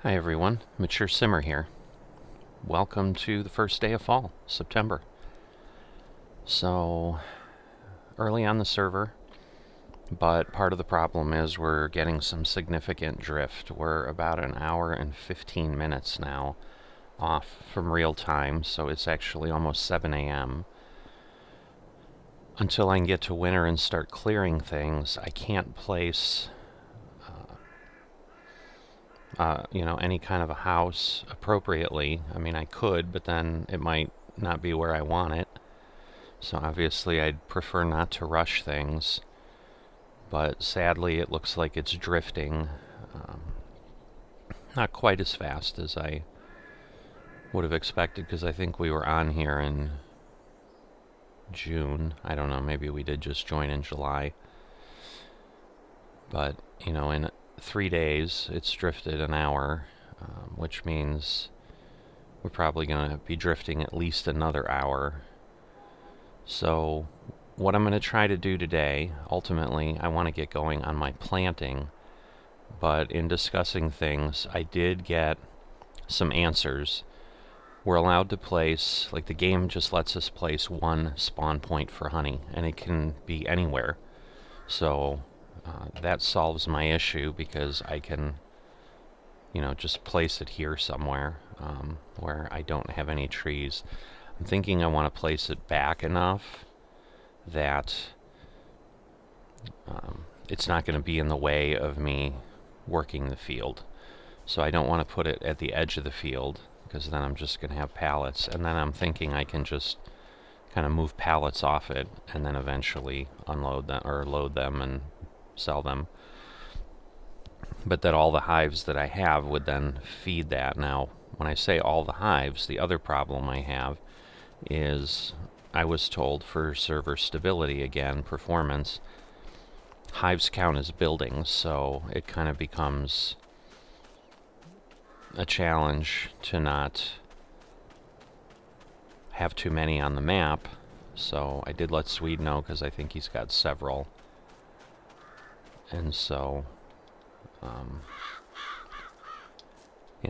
Hi everyone, Mature Simmer here. Welcome to the first day of fall, September. So, early on the server, but part of the problem is we're getting some significant drift. We're about an hour and 15 minutes now off from real time, so it's actually almost 7 a.m. Until I can get to winter and start clearing things, I can't place any kind of a house appropriately. I mean, I could, but then it might not be where I want it. So obviously I'd prefer not to rush things. But sadly it looks like it's drifting. Not quite as fast as I would have expected, because I think we were on here in June. I don't know, maybe we did just join in July. But, in 3 days, it's drifted an hour, which means we're probably going to be drifting at least another hour. So what I'm going to try to do today, ultimately, I want to get going on my planting, but in discussing things, I did get some answers. We're allowed to place, the game just lets us place one spawn point for honey, and it can be anywhere. So that solves my issue, because I can, just place it here somewhere where I don't have any trees. I'm thinking I want to place it back enough that it's not going to be in the way of me working the field. So I don't want to put it at the edge of the field, because then I'm just going to have pallets. And then I'm thinking I can just kind of move pallets off it and then eventually unload them or load them and sell them. But that all the hives that I have would then feed that. Now, when I say all the hives, the other problem I have is I was told for server stability, again, performance, hives count as buildings, so it kind of becomes a challenge to not have too many on the map. So I did let Swede know, because I think he's got several. And so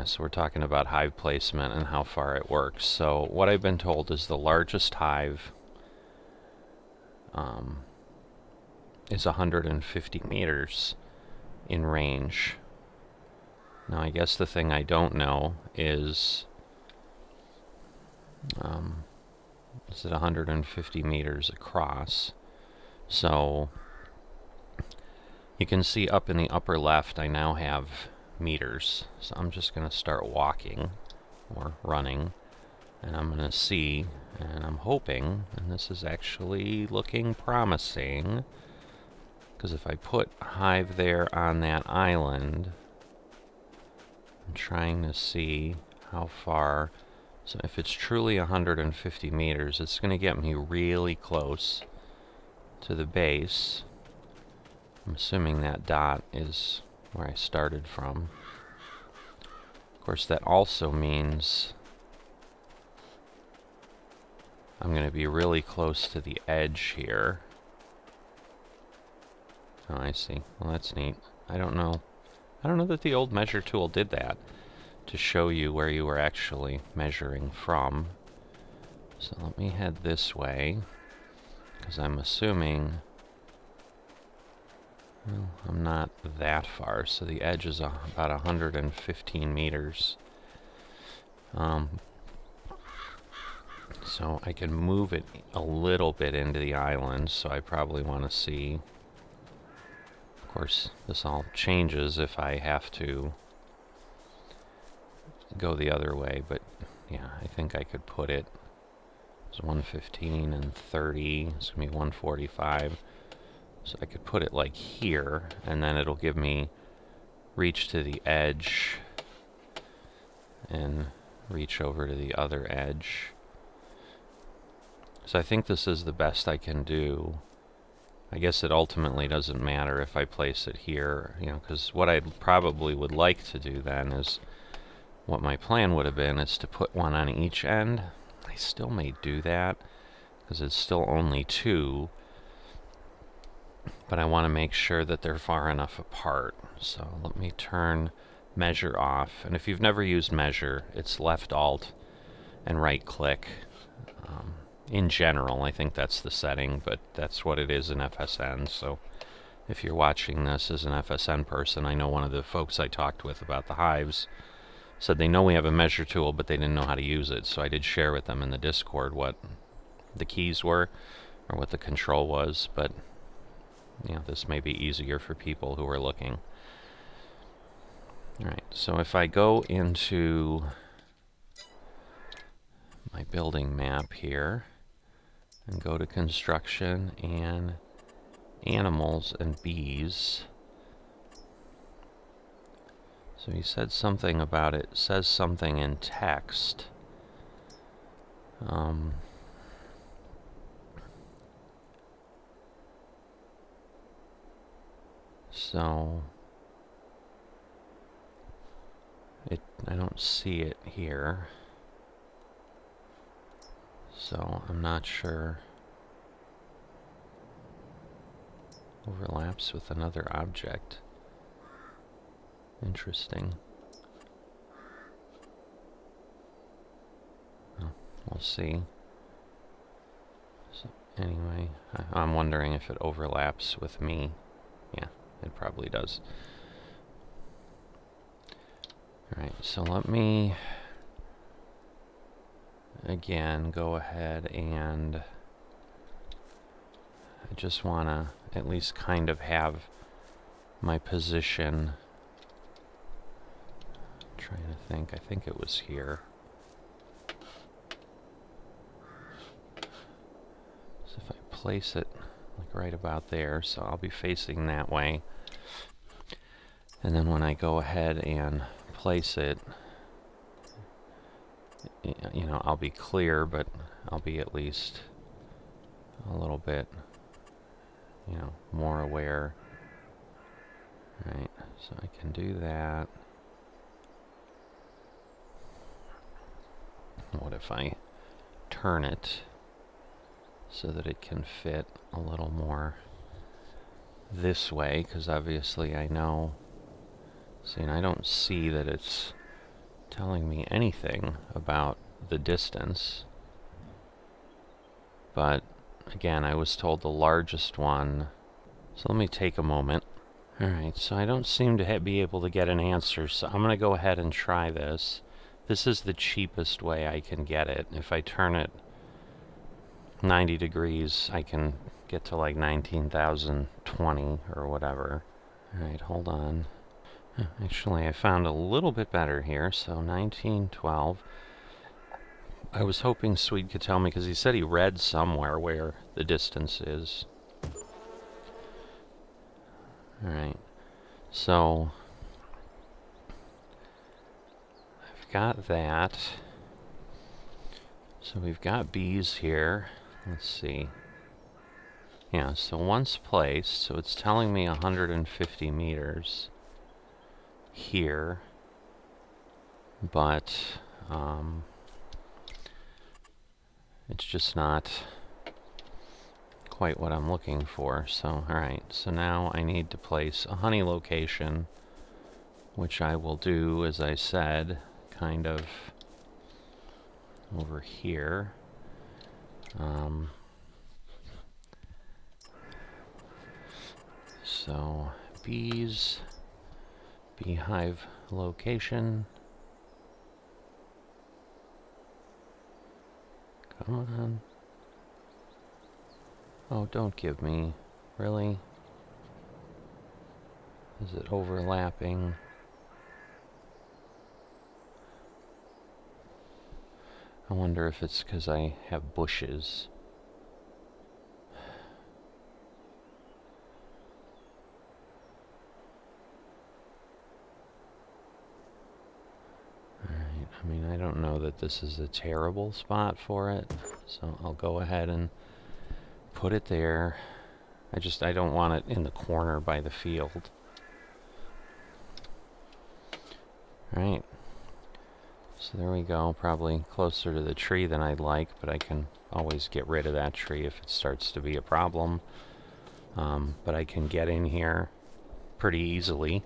so we're talking about hive placement and how far it works. So what I've been told is the largest hive is 150 meters in range. Now I guess the thing I don't know is it 150 meters across? So you can see up in the upper left I now have meters. So I'm just going to start walking or running, and I'm going to see, and I'm hoping, and this is actually looking promising, because if I put a hive there on that island, I'm trying to see how far. So if it's truly 150 meters, it's going to get me really close to the base. I'm assuming that dot is where I started from. Of course, that also means I'm going to be really close to the edge here. Oh, I see. Well, that's neat. I don't know that the old measure tool did that, to show you where you were actually measuring from. So let me head this way, because I'm assuming, well, I'm not that far, so the edge is about 115 meters. So I can move it a little bit into the island, so I probably want to see. Of course, this all changes if I have to go the other way, but yeah, I think I could put it. It's 115 and 30. It's going to be 145. So I could put it like here, and then it'll give me reach to the edge and reach over to the other edge. So I think this is the best I can do. I guess it ultimately doesn't matter if I place it here, because what I probably would like to do then is, what my plan would have been, is to put one on each end. I still may do that, because it's still only two, but I want to make sure that they're far enough apart. So let me turn measure off. And if you've never used measure, it's left alt and right click. In general, I think that's the setting, but that's what it is in FSN. So if you're watching this as an FSN person, I know one of the folks I talked with about the hives said they know we have a measure tool, but they didn't know how to use it. So I did share with them in the Discord what the keys were or what the control was, but this may be easier for people who are looking. Alright, so if I go into my building map here and go to construction and animals and bees. So he said something about it, says something in text. So I don't see it here. So I'm not sure. Overlaps with another object. Interesting. Oh, we'll see. So anyway, I'm wondering if it overlaps with me. Yeah, it probably does. Alright, so let me again go ahead and I just want to at least kind of have my position. I'm trying to think. I think it was here. So if I place it like right about there, so I'll be facing that way. And then when I go ahead and place it, I'll be clear, but I'll be at least a little bit, more aware. Right, so I can do that. What if I turn it so that it can fit a little more this way? Because obviously I know, and I don't see that it's telling me anything about the distance. But again, I was told the largest one. So let me take a moment. Alright, so I don't seem to be able to get an answer, so I'm going to go ahead and try this. This is the cheapest way I can get it. If I turn it 90 degrees, I can get to like 19,020 or whatever. Alright, hold on. Actually, I found a little bit better here, so 1912. I was hoping Swede could tell me, because he said he read somewhere where the distance is. Alright, so I've got that. So we've got bees here. Let's see. Yeah, so once placed, so it's telling me 150 meters here, but it's just not quite what I'm looking for. So, alright, so now I need to place a honey location, which I will do, as I said, kind of over here. So, bees, beehive location. Come on. Oh, don't give me. Really? Is it overlapping? I wonder if it's because I have bushes. Alright, I mean, I don't know that this is a terrible spot for it, so I'll go ahead and put it there. I don't want it in the corner by the field. Alright. So there we go, probably closer to the tree than I'd like, but I can always get rid of that tree if it starts to be a problem. But I can get in here pretty easily.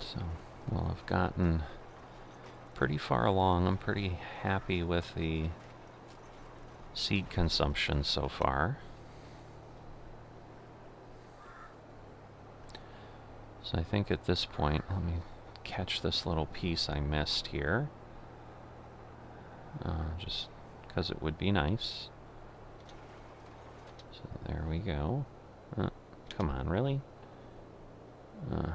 So, well, I've gotten pretty far along. I'm pretty happy with the seed consumption so far. So I think at this point, let me catch this little piece I missed here. Just because it would be nice. So there we go. Come on, really? And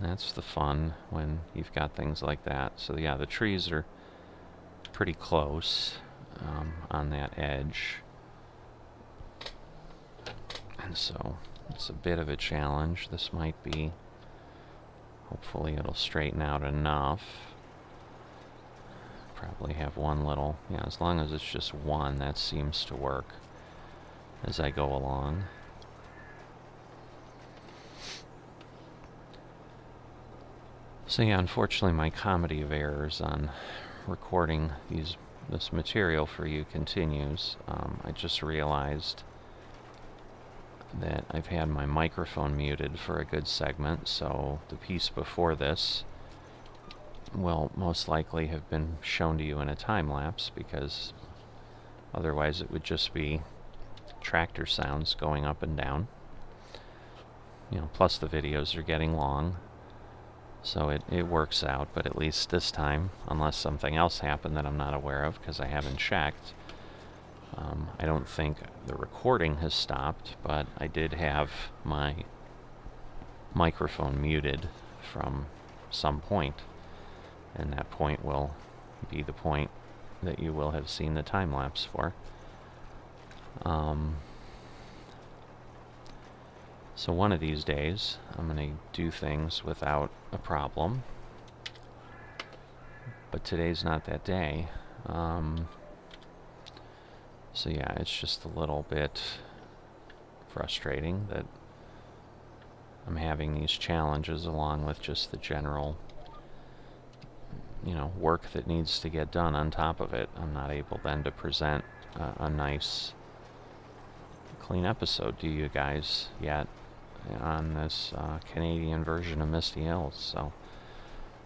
that's the fun when you've got things like that. So yeah, the trees are pretty close on that edge. And so it's a bit of a challenge. This might be, hopefully it'll straighten out enough. Probably have one little, yeah, as long as it's just one, that seems to work as I go along. So yeah, unfortunately my comedy of errors on recording this material for you continues. I just realized that I've had my microphone muted for a good segment, so the piece before this will most likely have been shown to you in a time lapse, because otherwise it would just be tractor sounds going up and down. You know, plus the videos are getting long, so it works out. But at least this time, unless something else happened that I'm not aware of because I haven't checked, I don't think the recording has stopped, but I did have my microphone muted from some point. and that point will be the point that you will have seen the time lapse for. So one of these days, I'm going to do things without a problem. But today's not that day. So yeah, it's just a little bit frustrating that I'm having these challenges along with just the general, work that needs to get done on top of it. I'm not able then to present a nice, clean episode to you guys yet on this Canadian version of Misty Hills, so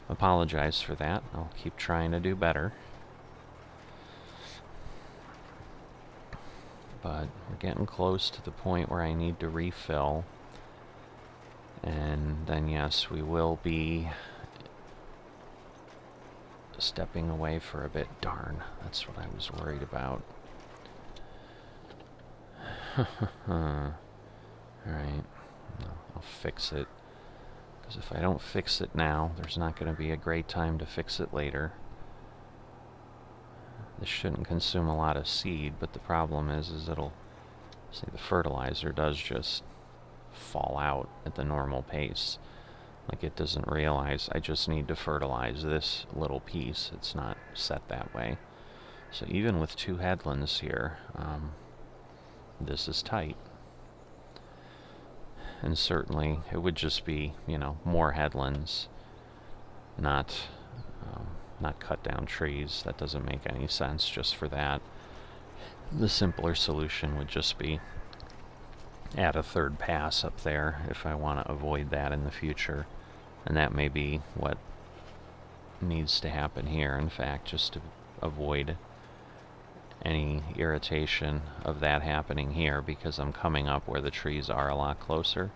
apologize for that. I'll keep trying to do better. But we're getting close to the point where I need to refill. And then, yes, we will be stepping away for a bit. Darn, that's what I was worried about. Alright, I'll fix it. Because if I don't fix it now, there's not going to be a great time to fix it later. This shouldn't consume a lot of seed, but the problem is it'll, see, the fertilizer does just fall out at the normal pace. Like, it doesn't realize I just need to fertilize this little piece. It's not set that way. So even with 2 headlands here, this is tight. And certainly it would just be, more headlands, not cut down trees. That doesn't make any sense just for that. The simpler solution would just be add a 3rd pass up there if I want to avoid that in the future. And that may be what needs to happen here, in fact, just to avoid any irritation of that happening here, because I'm coming up where the trees are a lot closer.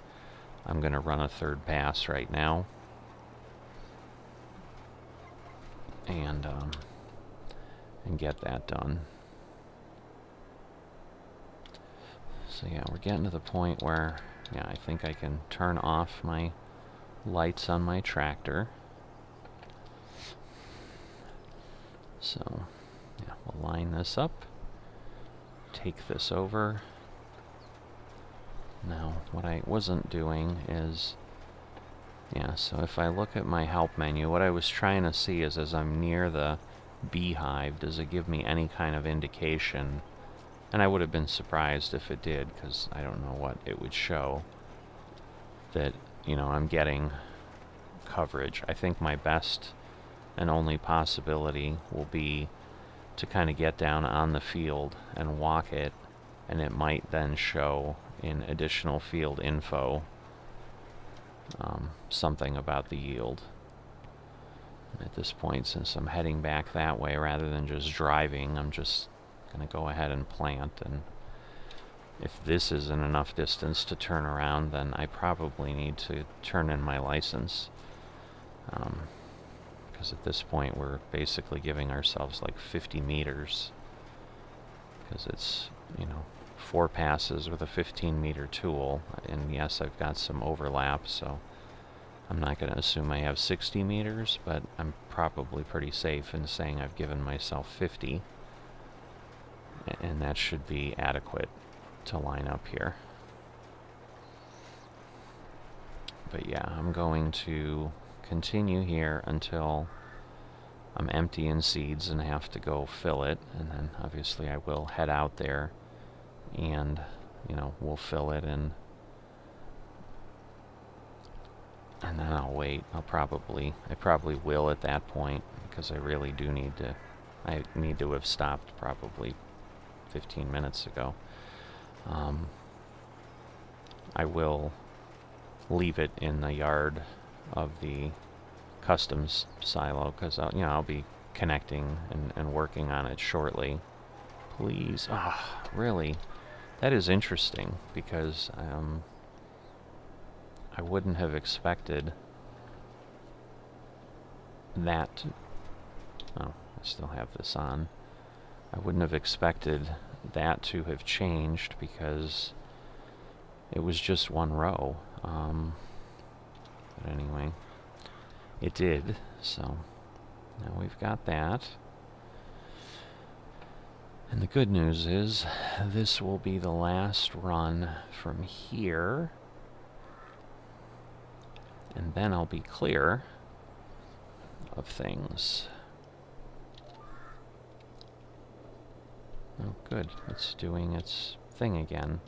I'm going to run a 3rd pass right now. And get that done. So yeah, we're getting to the point where, yeah, I think I can turn off my lights on my tractor. So, yeah, we'll line this up, take this over. Now, what I wasn't doing is, yeah, so if I look at my help menu, what I was trying to see is as I'm near the beehive, does it give me any kind of indication? And I would have been surprised if it did, because I don't know what it would show that, I'm getting coverage. I think my best and only possibility will be to kind of get down on the field and walk it, and it might then show in additional field info something about the yield. At this point, since I'm heading back that way rather than just driving, I'm just going to go ahead and plant. And if this isn't enough distance to turn around, then I probably need to turn in my license. Because at this point we're basically giving ourselves like 50 meters. Because it's, 4 passes with a 15-meter tool. And yes, I've got some overlap, so I'm not going to assume I have 60 meters, but I'm probably pretty safe in saying I've given myself 50. And that should be adequate to line up here. But yeah, I'm going to continue here until I'm empty in seeds and have to go fill it. And then obviously I will head out there and, we'll fill it and then I'll wait. I probably will at that point, because I really do need to, I need to have stopped probably 15 minutes ago. I will leave it in the yard of the customs silo, because I'll be connecting and working on it shortly. Please. Really? That is interesting, because I wouldn't have expected that. Oh, I still have this on. I wouldn't have expected that to have changed, because it was just one row. But anyway, it did, so Now we've got that. And the good news is this will be the last run from here. And then I'll be clear of things. Oh, good. It's doing its thing again.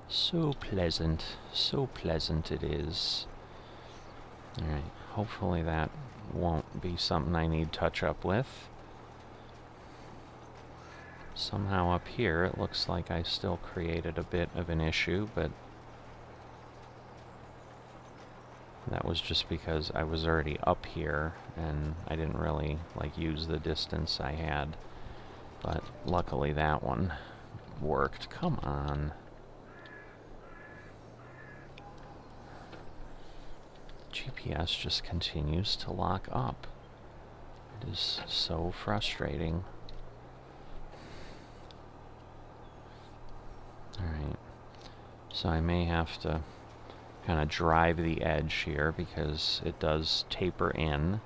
So pleasant it is. Alright, hopefully that won't be something I need touch up with. Somehow up here it looks like I still created a bit of an issue, but that was just because I was already up here and I didn't really use the distance I had. But luckily that one worked. Come on. GPS just continues to lock up. It is so frustrating. Alright, so I may have to kind of drive the edge here because it does taper in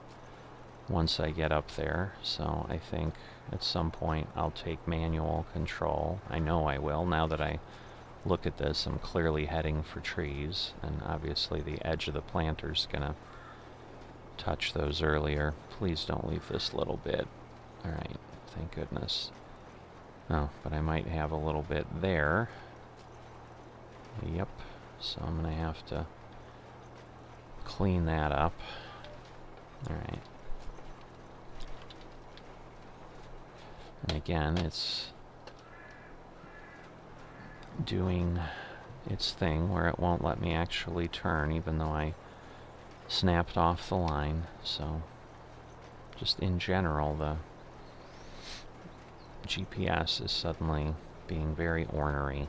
once I get up there. So I think at some point I'll take manual control. I know I will. Now that I look at this, I'm clearly heading for trees, and obviously the edge of the planter's gonna touch those earlier. Please don't leave this little bit. Alright, thank goodness. Oh, but I might have a little bit there. Yep, so I'm gonna have to clean that up. Alright. And again, it's doing its thing where it won't let me actually turn even though I snapped off the line. So just in general, the GPS is suddenly being very ornery.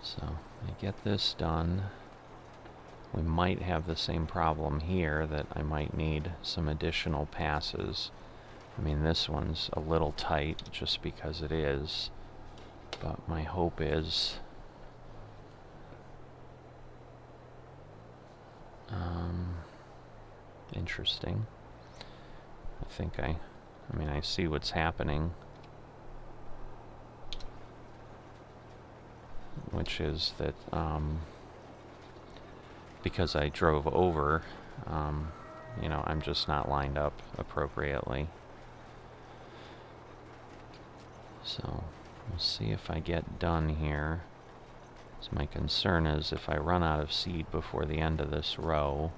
So I get this done. We might have the same problem here, that I might need some additional passes. I mean, this one's a little tight just because it is, but my hope is interesting. I think I see what's happening, which is that because I drove over, I'm just not lined up appropriately. So we'll see if I get done here. So my concern is if I run out of seed before the end of this row,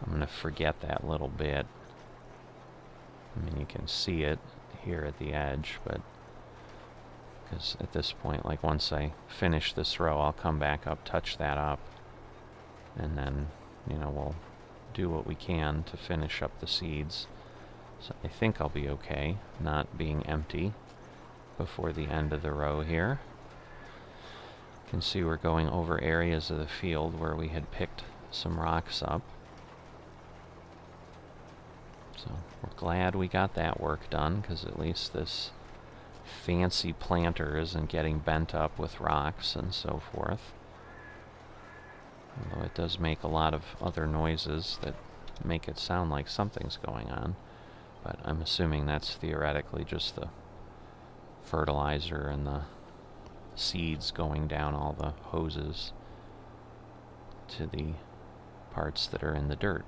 I'm going to forget that little bit. I mean, you can see it here at the edge, but because at this point, once I finish this row, I'll come back up, touch that up, and then, we'll do what we can to finish up the seeds. So I think I'll be okay, not being empty before the end of the row here. You can see we're going over areas of the field where we had picked some rocks up. So we're glad we got that work done, because at least this fancy planter isn't getting bent up with rocks and so forth. Although it does make a lot of other noises that make it sound like something's going on. But I'm assuming that's theoretically just the fertilizer and the seeds going down all the hoses to the parts that are in the dirt.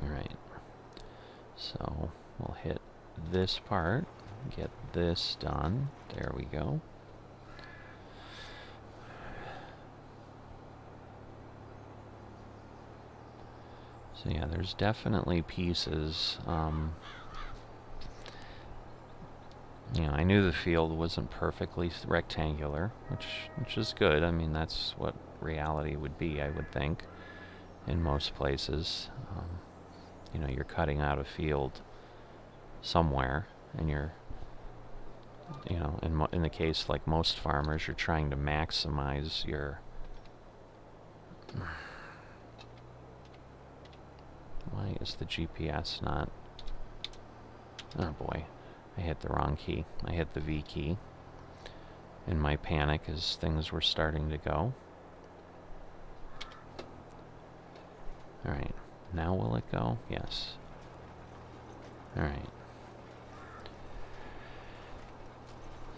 Alright, so we'll hit this part, get this done. There we go. So yeah, there's definitely pieces. I knew the field wasn't perfectly rectangular, which is good. I mean, that's what reality would be, I would think, in most places. You're cutting out a field somewhere, and you're, in the case like most farmers, you're trying to maximize your... Why is the GPS not... Oh boy, I hit the wrong key. I hit the V key. in my panic as things were starting to go. Alright, now will it go? Yes. Alright.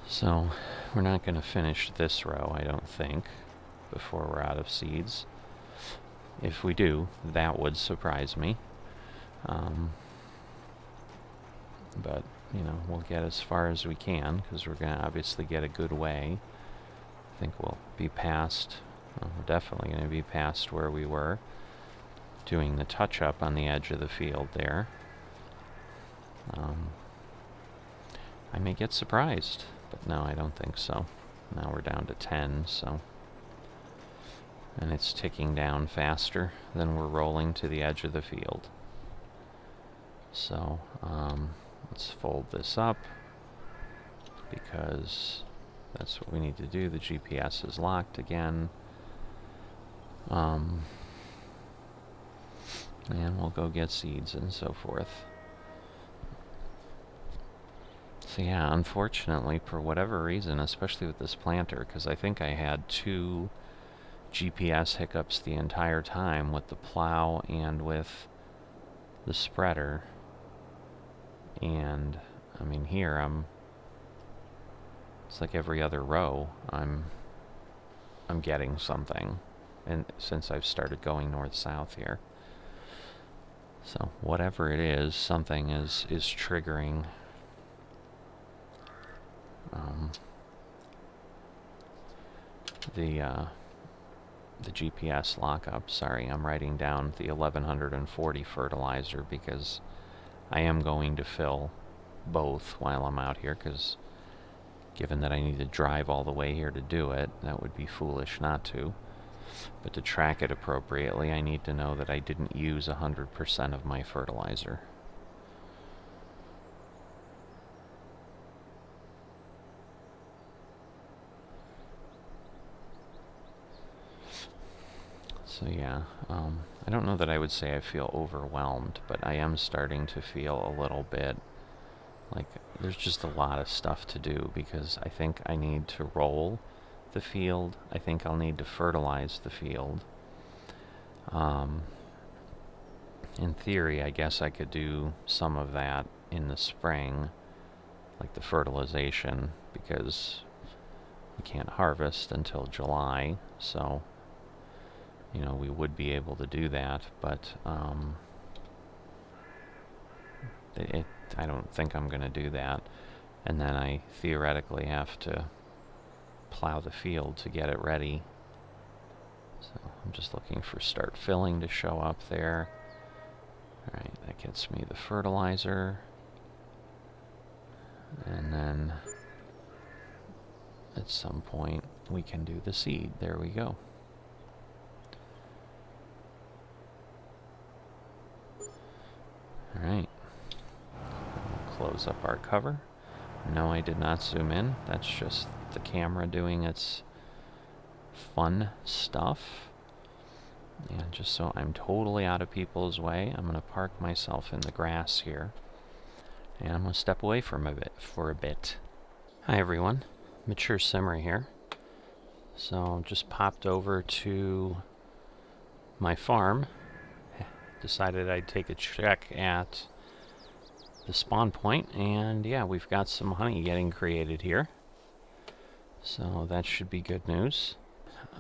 So, we're not going to finish this row, I don't think, before we're out of seeds. If we do, that would surprise me. But, you know, we'll get as far as we can, because we're going to obviously get a good way. I think we'll be past, we're definitely going to be past where we were, doing the touch-up on the edge of the field there. I may get surprised, but no, I don't think so. Now we're down to 10, so... And it's ticking down faster than we're rolling to the edge of the field. So, let's fold this up, because that's what we need to do. The GPS is locked again. And we'll go get seeds and so forth. So yeah, unfortunately, for whatever reason, especially with this planter, because I think I had 2 GPS hiccups the entire time with the plow and with the spreader. And, I mean, here it's like every other row I'm getting something, and since I've started going north-south here. So, whatever it is, something is triggering the GPS lockup. Sorry, I'm writing down the 1140 fertilizer because I am going to fill both while I'm out here, because given that I need to drive all the way here to do it, that would be foolish not to. But to track it appropriately, I need to know that I didn't use 100% of my fertilizer. So yeah, I don't know that I would say I feel overwhelmed, but I am starting to feel a little bit like there's just a lot of stuff to do, because I think I need to roll the field. I think I'll need to fertilize the field. In theory, I guess I could do some of that in the spring, like the fertilization, because we can't harvest until July, so you know, we would be able to do that, but I don't think I'm going to do that. And then I theoretically have to plow the field to get it ready. So I'm just looking for start filling to show up there. Alright, that gets me the fertilizer. And then at some point we can do the seed. There we go. Alright, we'll close up our cover. No, I did not zoom in. That's just the camera doing its fun stuff. And just so I'm totally out of people's way, I'm going to park myself in the grass here. And I'm going to step away from for a bit. Hi everyone, Mature Simmer here. So just popped over to my farm. Decided I'd take a check at the spawn point, and yeah, we've got some honey getting created here. So that should be good news.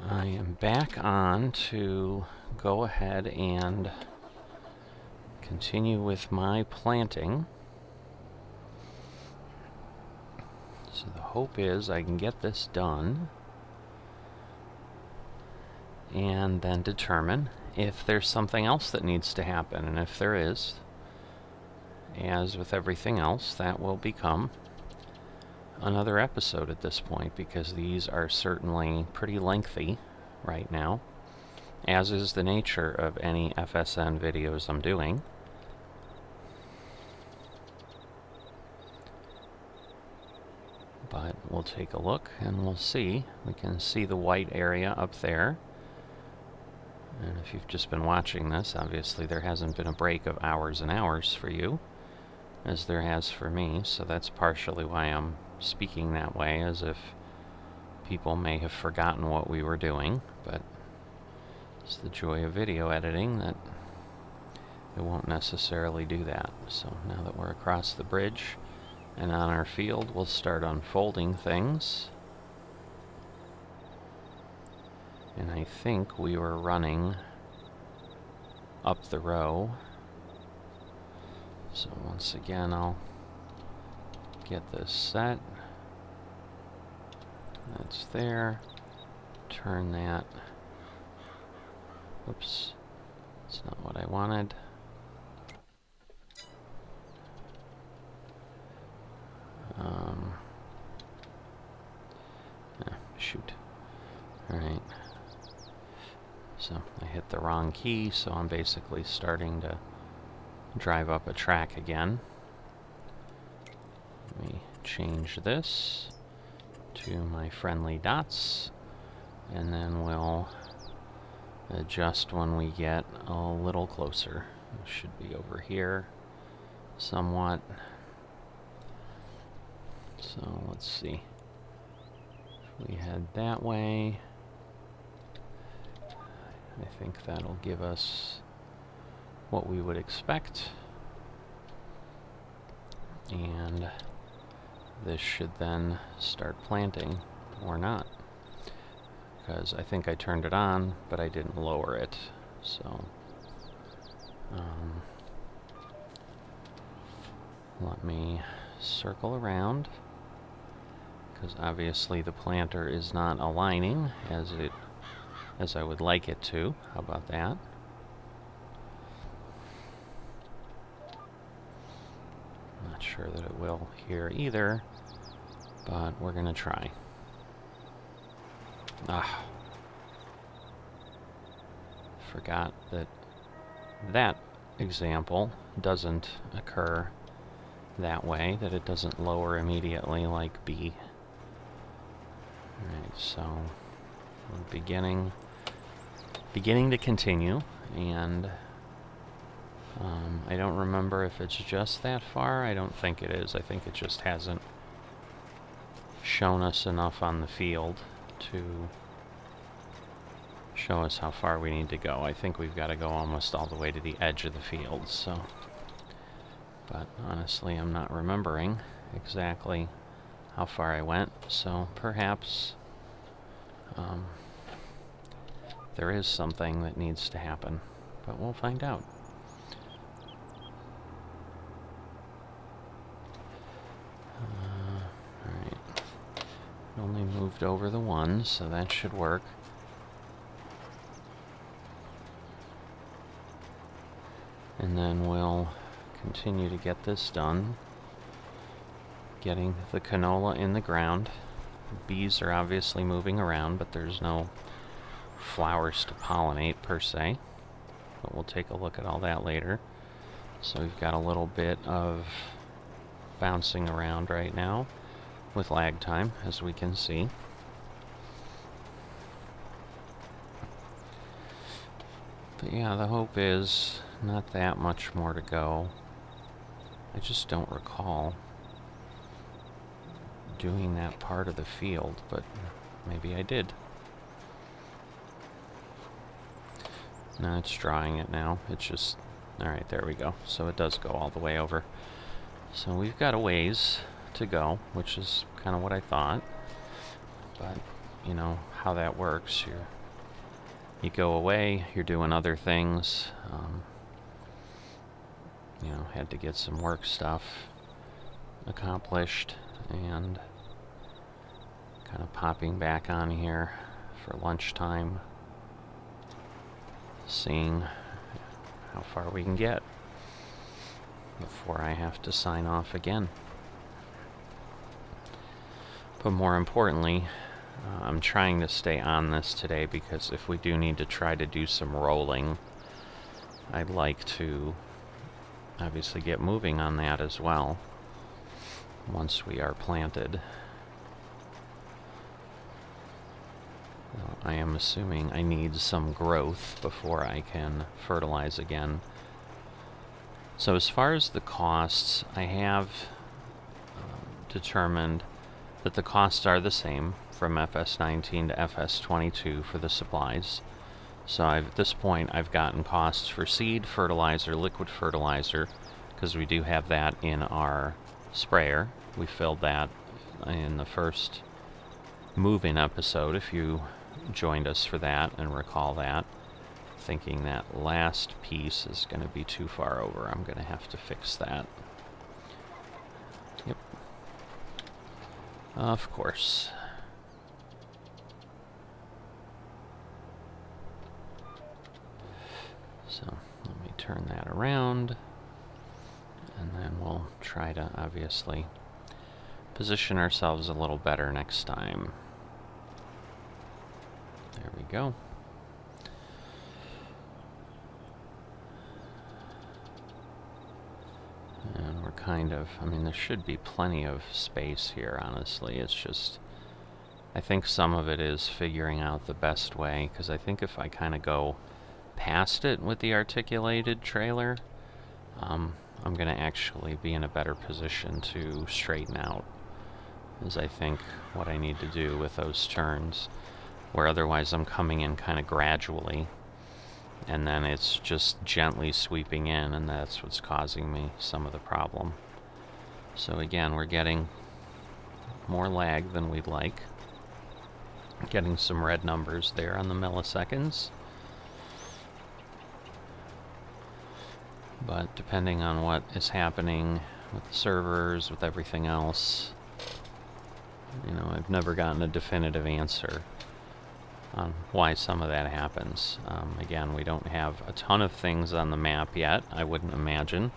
I am back on to go ahead and continue with my planting. So the hope is I can get this done and then determine if there's something else that needs to happen. And if there is, as with everything else, that will become another episode at this point, because these are certainly pretty lengthy right now, as is the nature of any FSN videos I'm doing. But we'll take a look and we'll see. We can see the white area up there. And if you've just been watching this, obviously there hasn't been a break of hours and hours for you, as there has for me, so that's partially why I'm speaking that way, as if People may have forgotten what we were doing, but it's the joy of video editing that it won't necessarily do that. So now that we're across the bridge and on our field, we'll start unfolding things. And I think we were running up the row. So once again, I'll get this set. That's there. Turn that. Oops. That's not what I wanted. Shoot. Alright. So I hit the wrong key, so I'm basically starting to drive up a track again. Let me change this to my friendly dots, and then we'll adjust when we get a little closer. It should be over here somewhat. So let's see. If we head that way, I think that'll give us what we would expect. And this should then start planting, or not. Because I think I turned it on, but I didn't lower it. So, let me circle around, because obviously the planter is not aligning as I would like it to. How about that? Not sure that it will here either, but we're gonna try. Forgot that that example doesn't occur that way, that it doesn't lower immediately like B. Alright, so we're beginning to continue, and I don't remember if it's just that far. I don't think it is. I think it just hasn't shown us enough on the field to show us how far we need to go. I think we've got to go almost all the way to the edge of the field, so. But honestly, I'm not remembering exactly how far I went, so perhaps there is something that needs to happen, but we'll find out. Alright. Only moved over the one, so that should work. And then we'll continue to get this done. Getting the canola in the ground. Bees are obviously moving around, but there's no flowers to pollinate per se. But we'll take a look at all that later. So we've got a little bit of bouncing around right now with lag time, as we can see. But yeah, the hope is not that much more to go. I just don't recall doing that part of the field, but maybe I did. No, it's drawing it now. It's just... Alright, there we go. So it does go all the way over. So we've got a ways to go, which is kind of what I thought. But, you know, how that works. You go away, you're doing other things. You know, had to get some work stuff accomplished, and kind of popping back on here for lunchtime, seeing how far we can get before I have to sign off again. But more importantly, I'm trying to stay on this today, because if we do need to try to do some rolling, I'd like to obviously get moving on that as well once we are planted. Well, I am assuming I need some growth before I can fertilize again. So as far as the costs, I have determined that the costs are the same from FS19 to FS22 for the supplies. So at this point I've gotten costs for seed, fertilizer, liquid fertilizer, because we do have that in our sprayer. We filled that in the first move-in episode, if you joined us for that and recall that. Thinking that last piece is going to be too far over. I'm going to have to fix that. Yep. Of course. So let me turn that around, and then we'll try to obviously position ourselves a little better next time. There we go. And we're kind of, I mean, there should be plenty of space here, honestly. It's just, I think some of it is figuring out the best way, because I think if I kind of go past it with the articulated trailer, I'm going to actually be in a better position to straighten out, is I think what I need to do with those turns, where otherwise I'm coming in kind of gradually, and then it's just gently sweeping in, and that's what's causing me some of the problem. So again, we're getting more lag than we'd like. Getting some red numbers there on the milliseconds. But depending on what is happening with the servers, with everything else, you know, I've never gotten a definitive answer on why some of that happens. Again, we don't have a ton of things on the map yet, I wouldn't imagine.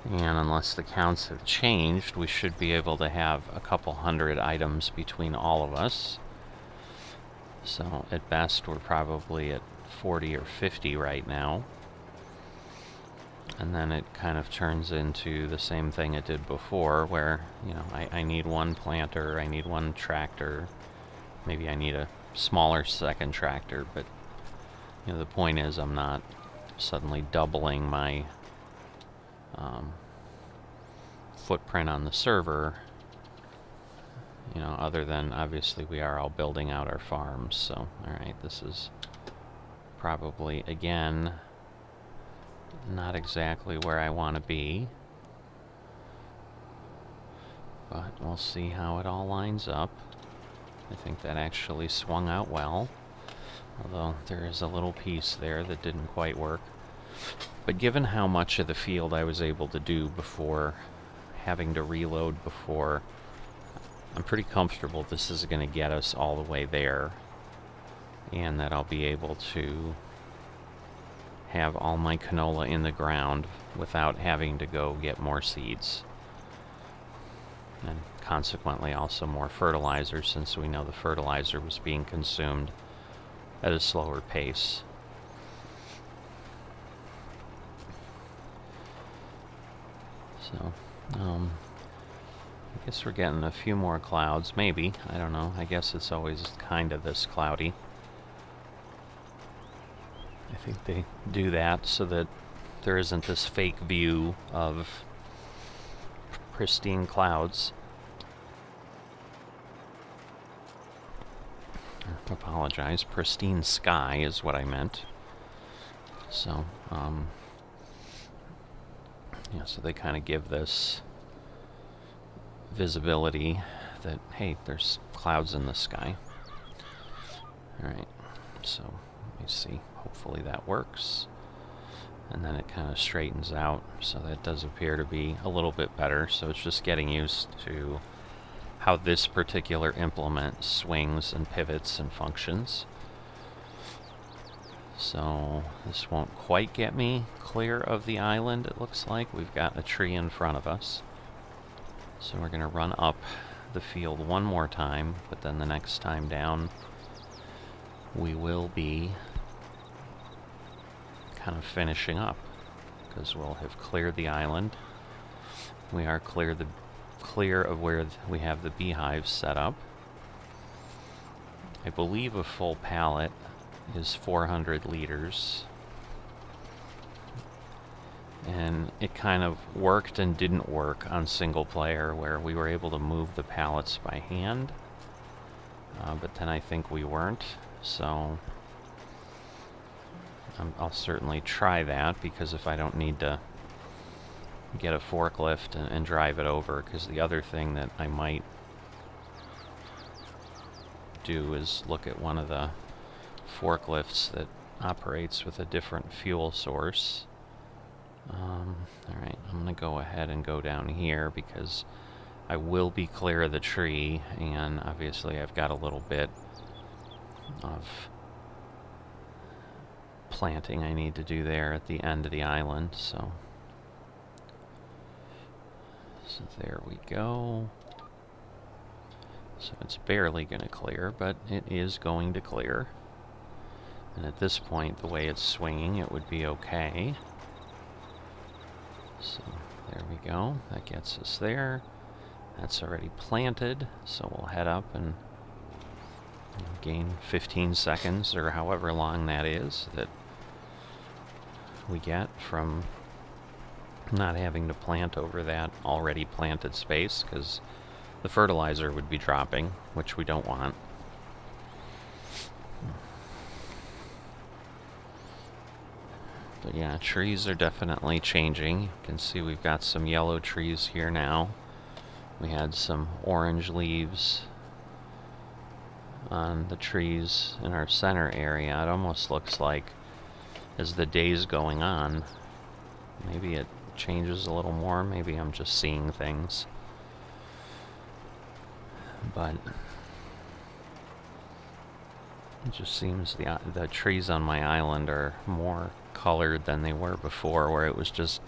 And unless the counts have changed, we should be able to have a couple hundred items between all of us. So at best, we're probably at 40 or 50 right now. And then it kind of turns into the same thing it did before, where, you know, I need one planter, I need one tractor, maybe I need a smaller second tractor, but, you know, the point is I'm not suddenly doubling my footprint on the server, you know, other than obviously we are all building out our farms. So, alright, this is probably, again, not exactly where I want to be, but we'll see how it all lines up. I think that actually swung out well, although there is a little piece there that didn't quite work. But given how much of the field I was able to do before having to reload before, I'm pretty comfortable this is going to get us all the way there, and that I'll be able to have all my canola in the ground without having to go get more seeds. And consequently also more fertilizer, since we know the fertilizer was being consumed at a slower pace. So, I guess we're getting a few more clouds, maybe. I don't know. I guess it's always kind of this cloudy. I think they do that so that there isn't this fake view of pristine clouds. I apologize. Pristine sky is what I meant. So, yeah, so they kind of give this visibility that, hey, there's clouds in the sky. Alright, so let me see. Hopefully that works. And then it kind of straightens out, so that does appear to be a little bit better. So it's just getting used to how this particular implement swings and pivots and functions. So this won't quite get me clear of the island, it looks like. We've got a tree in front of us. So we're going to run up the field one more time, but then the next time down we will be kind of finishing up, because we'll have cleared the island. We are clear of where we have the beehives set up. I believe a full pallet is 400 liters. And it kind of worked and didn't work on single player, where we were able to move the pallets by hand, but then I think we weren't, so I'll certainly try that, because if I don't need to get a forklift and drive it over, because the other thing that I might do is look at one of the forklifts that operates with a different fuel source. Alright, I'm going to go ahead and go down here, because I will be clear of the tree, and obviously I've got a little bit of planting I need to do there at the end of the island, so there we go. So it's barely going to clear, but it is going to clear. And at this point, the way it's swinging, it would be okay. So there we go. That gets us there. That's already planted, so we'll head up and gain 15 seconds, or however long that is, that we get from not having to plant over that already planted space, because the fertilizer would be dropping, which we don't want. But yeah, trees are definitely changing. You can see we've got some yellow trees here now. We had some orange leaves on the trees in our center area. It almost looks like, as the day's going on, maybe it changes a little more. Maybe I'm just seeing things. But it just seems the trees on my island are more colored than they were before, where it was just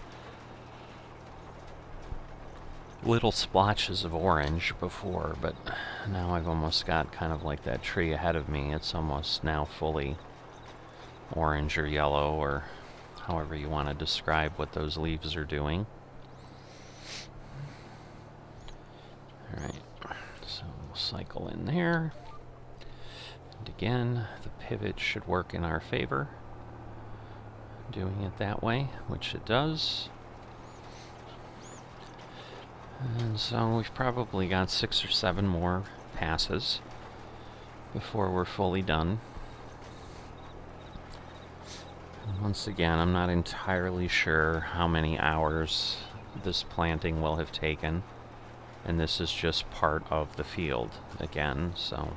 little splotches of orange before, but now I've almost got kind of like that tree ahead of me. It's almost now fully orange or yellow, or however you want to describe what those leaves are doing. Alright, so we'll cycle in there. And again, the pivot should work in our favor, doing it that way, which it does. And so we've probably got 6 or 7 more passes before we're fully done. And once again, I'm not entirely sure how many hours this planting will have taken, and this is just part of the field again, so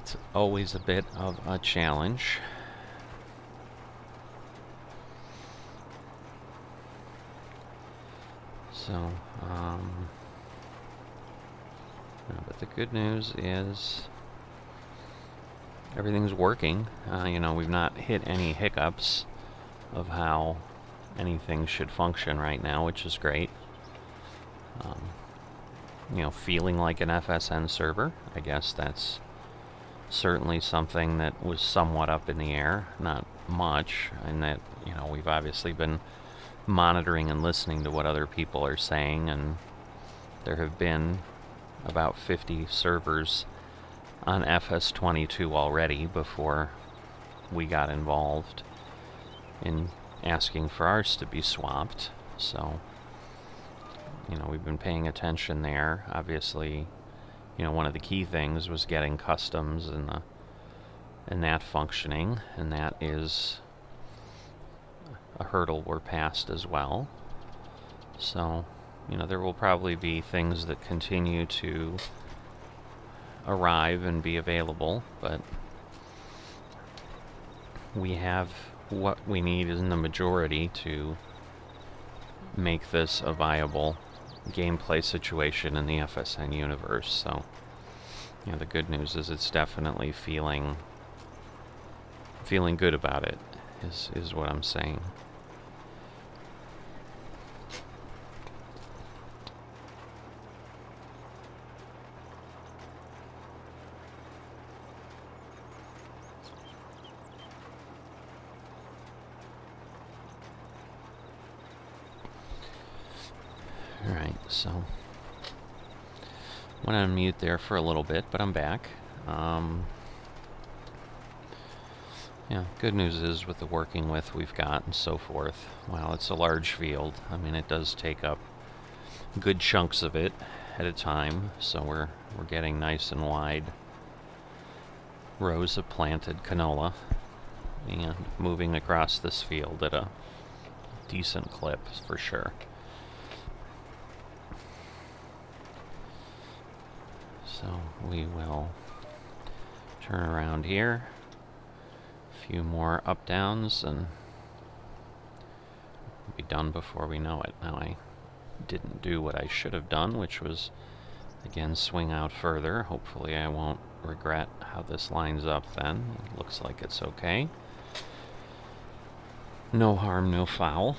it's always a bit of a challenge. So, but the good news is everything's working. We've not hit any hiccups of how anything should function right now, which is great. Feeling like an FSN server, I guess that's certainly something that was somewhat up in the air, not much, and that, we've obviously been monitoring and listening to what other people are saying, and there have been about 50 servers on FS22 already before we got involved in asking for ours to be swapped. So, we've been paying attention there. Obviously, one of the key things was getting customs and that functioning, and that is a hurdle we're past as well. So, there will probably be things that continue to arrive and be available, but we have what we need in the majority to make this a viable gameplay situation in the FSN universe. So, the good news is it's definitely feeling good about it, is what I'm saying. Alright, so went on mute there for a little bit, but I'm back. Yeah, good news is with the working width we've got and so forth, while it's a large field, I mean, it does take up good chunks of it at a time, so we're getting nice and wide rows of planted canola and moving across this field at a decent clip for sure. So we will turn around here, a few more up downs, and we'll be done before we know it. Now I didn't do what I should have done, which was again swing out further. Hopefully I won't regret how this lines up then. It looks like it's okay. No harm, no foul.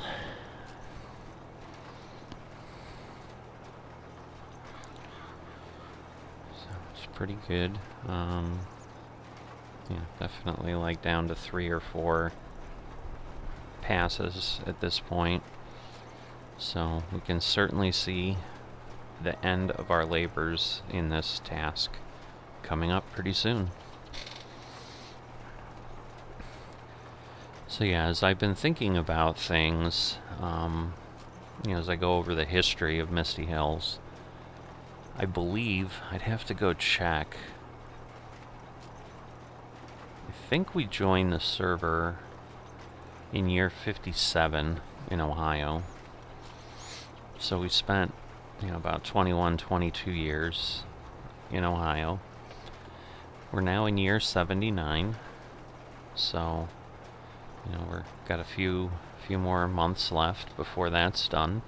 So it's pretty good. Yeah, definitely like down to 3 or 4 passes at this point. So we can certainly see the end of our labors in this task coming up pretty soon. So yeah, as I've been thinking about things, as I go over the history of Misty Hills, I believe I'd have to go check. I think we joined the server in year 57 in Ohio. So we spent, about 21, 22 years in Ohio. We're now in year 79. So, we're got a few more months left before that's done.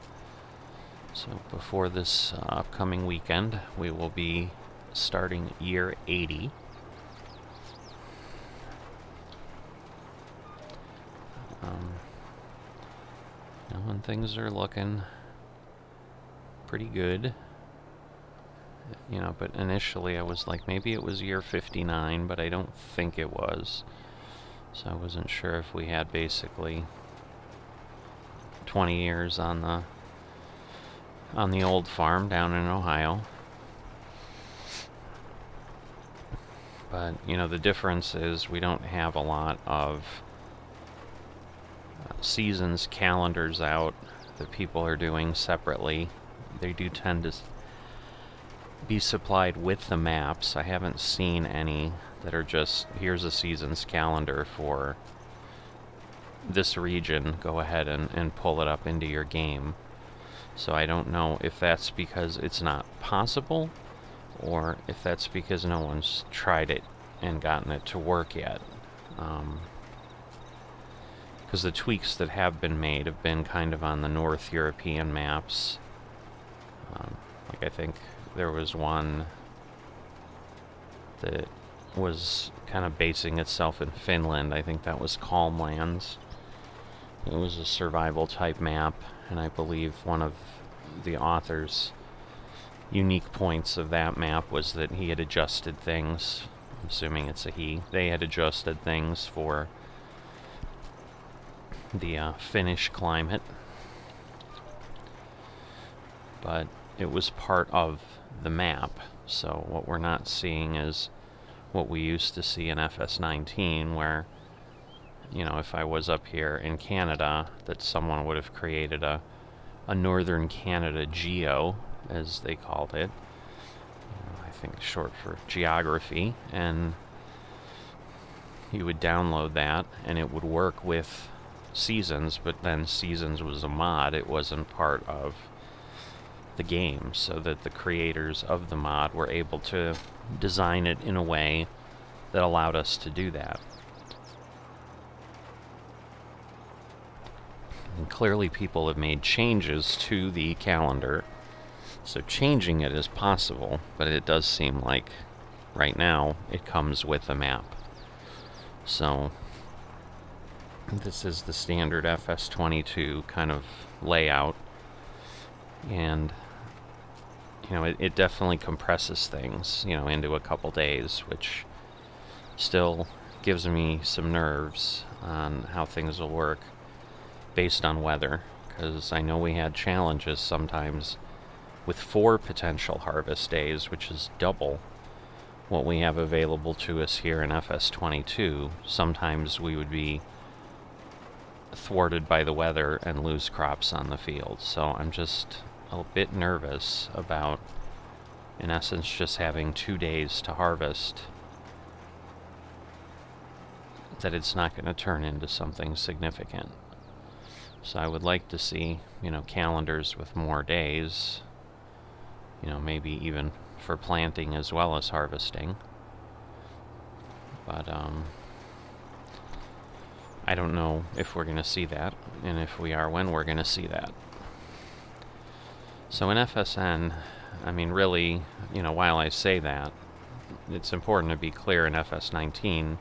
So before this upcoming weekend, we will be starting year 80. And things are looking pretty good. But initially I was like, maybe it was year 59, but I don't think it was. So I wasn't sure if we had basically 20 years on the old farm down in Ohio. But, the difference is we don't have a lot of seasons calendars out that people are doing separately. They do tend to be supplied with the maps. I haven't seen any that are just, here's a seasons calendar for this region, go ahead and pull it up into your game. So I don't know if that's because it's not possible, or if that's because no one's tried it and gotten it to work yet. Because the tweaks that have been made have been kind of on the North European maps. Like I think there was one that was kind of basing itself in Finland. I think that was Calm Lands. It was a survival type map, and I believe one of the author's unique points of that map was that he had adjusted things. I'm assuming it's a he. They had adjusted things for the Finnish climate. But it was part of the map, so what we're not seeing is what we used to see in FS19, where, if I was up here in Canada, that someone would have created a Northern Canada geo, as they called it. I think short for geography, and you would download that, and it would work with Seasons, but then Seasons was a mod. It wasn't part of the game, so that the creators of the mod were able to design it in a way that allowed us to do that. And clearly people have made changes to the calendar, so changing it is possible, but it does seem like right now it comes with a map. So this is the standard FS22 kind of layout, and it definitely compresses things, into a couple days, which still gives me some nerves on how things will work based on weather, because I know we had challenges sometimes with 4 potential harvest days, which is double what we have available to us here in FS22, sometimes we would be thwarted by the weather and lose crops on the field. So I'm just a bit nervous about, in essence, just having 2 days to harvest, that it's not going to turn into something significant. So I would like to see, calendars with more days, maybe even for planting as well as harvesting. But I don't know if we're going to see that, and if we are, when we're going to see that. So in FSN, I mean, really, while I say that, it's important to be clear in FS19,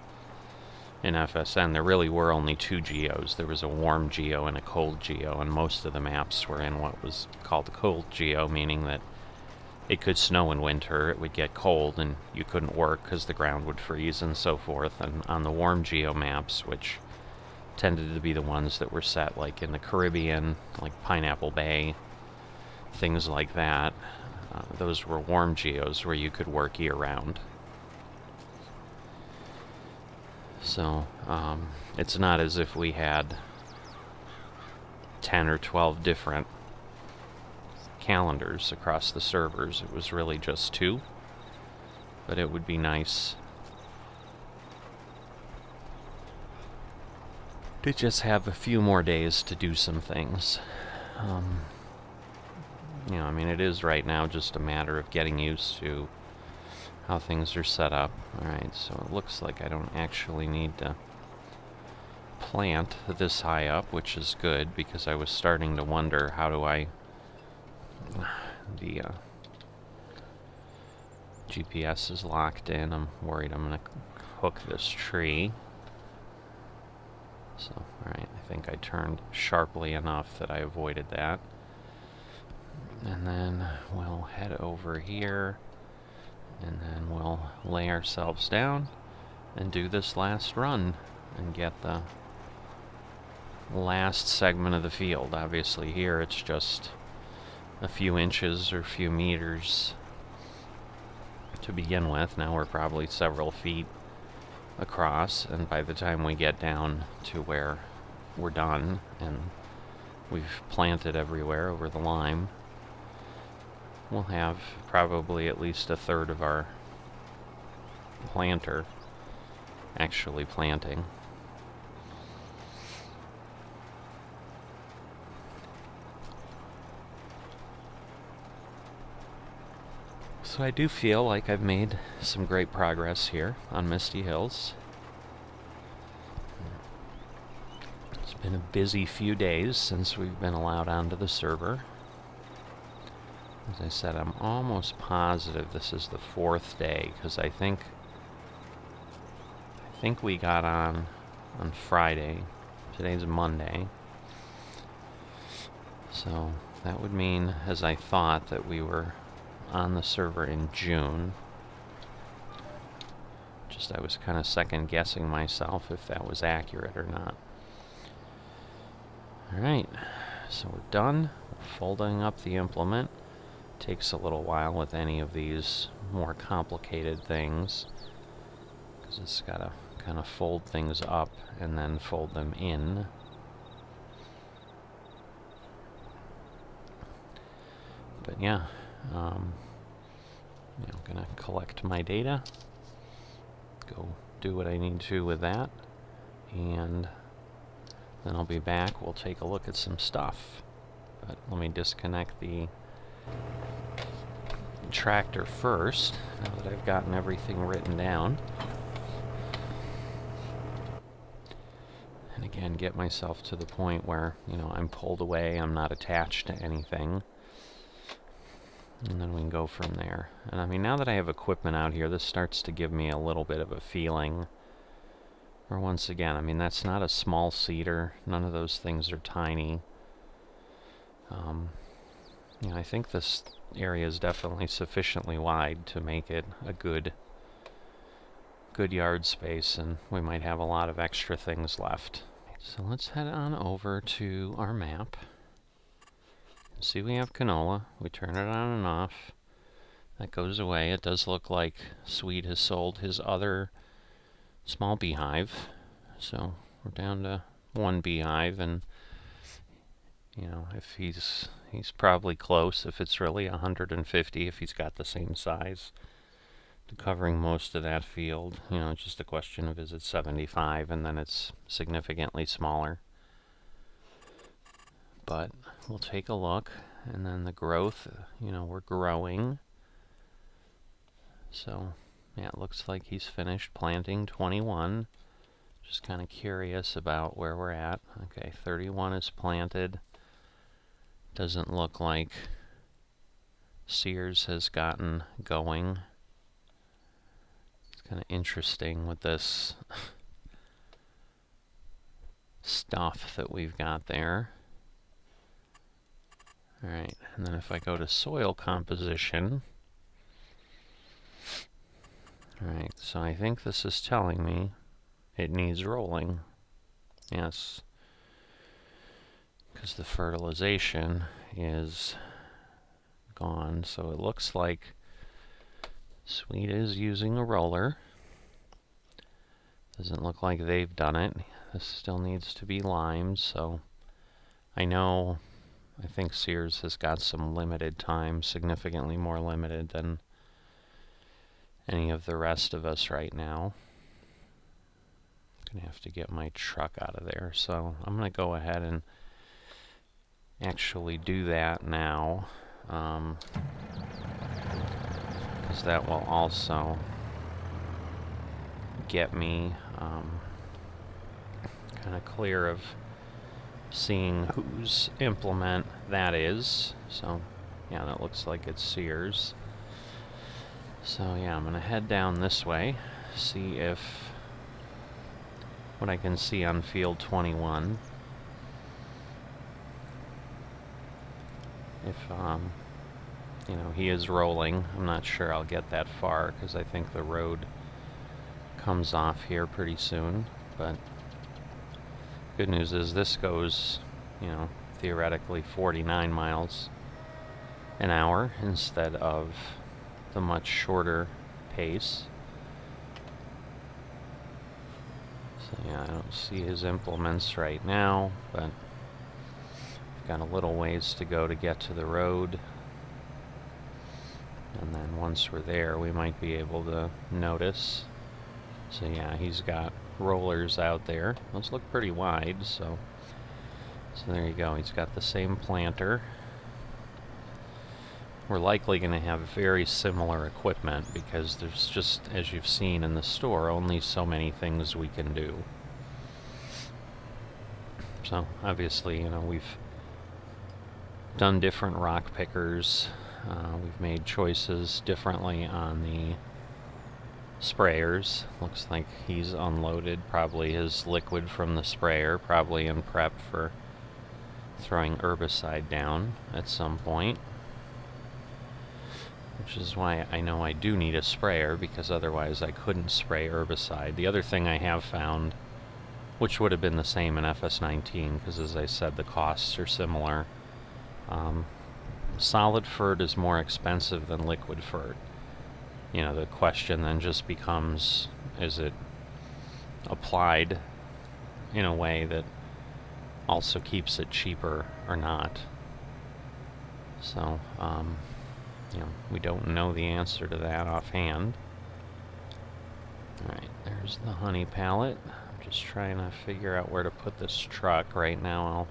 in FSN, there really were only 2 geos. There was a warm geo and a cold geo, and most of the maps were in what was called the cold geo, meaning that it could snow in winter, it would get cold, and you couldn't work because the ground would freeze and so forth. And on the warm geo maps, which tended to be the ones that were set like in the Caribbean, like Pineapple Bay, things like that, those were warm geos where you could work year-round. So it's not as if we had 10 or 12 different calendars across the servers. It was really just 2. But it would be nice to just have a few more days to do some things. I mean, it is right now just a matter of getting used to how things are set up. Alright, so it looks like I don't actually need to plant this high up, which is good, because I was starting to wonder, how do I... The GPS is locked in. I'm worried I'm going to hook this tree. So, alright, I think I turned sharply enough that I avoided that. And then we'll head over here, and then we'll lay ourselves down and do this last run and get the last segment of the field. Obviously here it's just a few inches or a few meters to begin with. Now we're probably several feet across, and by the time we get down to where we're done and we've planted everywhere over the lime, we'll have probably at least a third of our planter actually planting. So I do feel like I've made some great progress here on Misty Hills. It's been a busy few days since we've been allowed onto the server. As I said, I'm almost positive this is the 4th day, because I think we got on Friday. Today's Monday. So that would mean, as I thought, that we were on the server in June. I was kind of second guessing myself if that was accurate or not. Alright, so we're done folding up the implement. Takes a little while with any of these more complicated things, because it's got to kind of fold things up and then fold them in. But yeah, I'm gonna collect my data, go do what I need to with that, and then I'll be back. We'll take a look at some stuff. But let me disconnect the tractor first, now that I've gotten everything written down. And again, get myself to the point where, I'm pulled away, I'm not attached to anything. And then we can go from there. And I mean, now that I have equipment out here, this starts to give me a little bit of a feeling. Or once again, I mean, that's not a small seeder. None of those things are tiny. I think this area is definitely sufficiently wide to make it a good yard space, and we might have a lot of extra things left. So let's head on over to our map. See, we have canola. We turn it on and off. that goes away. It does look like Swede has sold his other small beehive. So we're down to one beehive, and if he's probably close, if it's really 150, if he's got the same size, to covering most of that field. It's just a question of, is it 75, and then it's significantly smaller. But we'll take a look, and then the growth, we're growing. So yeah, it looks like he's finished planting 21. Just kind of curious about where we're at. Okay, 31 is planted. Doesn't look like Sears has gotten going. It's kind of interesting with this stuff that we've got there. Alright, and then if I go to soil composition, alright, so I think this is telling me it needs rolling. Yes, because the fertilization is gone, so it looks like Swede is using a roller. Doesn't look like they've done it. This still needs to be limed, so I think Sears has got some limited time, significantly more limited than any of the rest of us right now. I'm gonna have to get my truck out of there, so I'm gonna go ahead and actually do that now, because that will also get me kind of clear of seeing whose implement that is. So yeah, that looks like it's Sears. So yeah, I'm gonna head down this way, see what I can see on field 21. If he is rolling. I'm not sure I'll get that far, because I think the road comes off here pretty soon. But good news is this goes, theoretically 49 miles an hour instead of the much shorter pace. So yeah, I don't see his implements right now, but we've got a little ways to go to get to the road. And then once we're there, we might be able to notice. So yeah, he's got rollers out there. Those look pretty wide, so there you go. He's got the same planter. We're likely going to have very similar equipment, because there's just, as you've seen in the store, only so many things we can do. So obviously, we've done different rock pickers. We've made choices differently on the sprayers. Looks like he's unloaded probably his liquid from the sprayer, probably in prep for throwing herbicide down at some point. Which is why I know I do need a sprayer, because otherwise I couldn't spray herbicide. The other thing I have found, which would have been the same in FS19, because as I said, the costs are similar. Solid fert is more expensive than liquid fert. The question then just becomes, is it applied in a way that also keeps it cheaper or not? So, we don't know the answer to that offhand. Alright, there's the honey pallet. I'm just trying to figure out where to put this truck. Right now I'll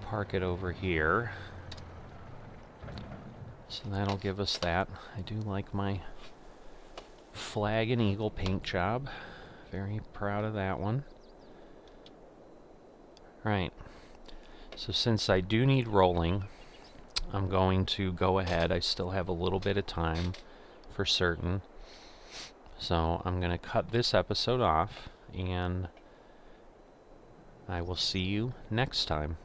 park it over here. So that'll give us that. I do like my flag and eagle paint job. Very proud of that one. Right. So since I do need rolling, I'm going to go ahead. I still have a little bit of time for certain. So I'm going to cut this episode off, and I will see you next time.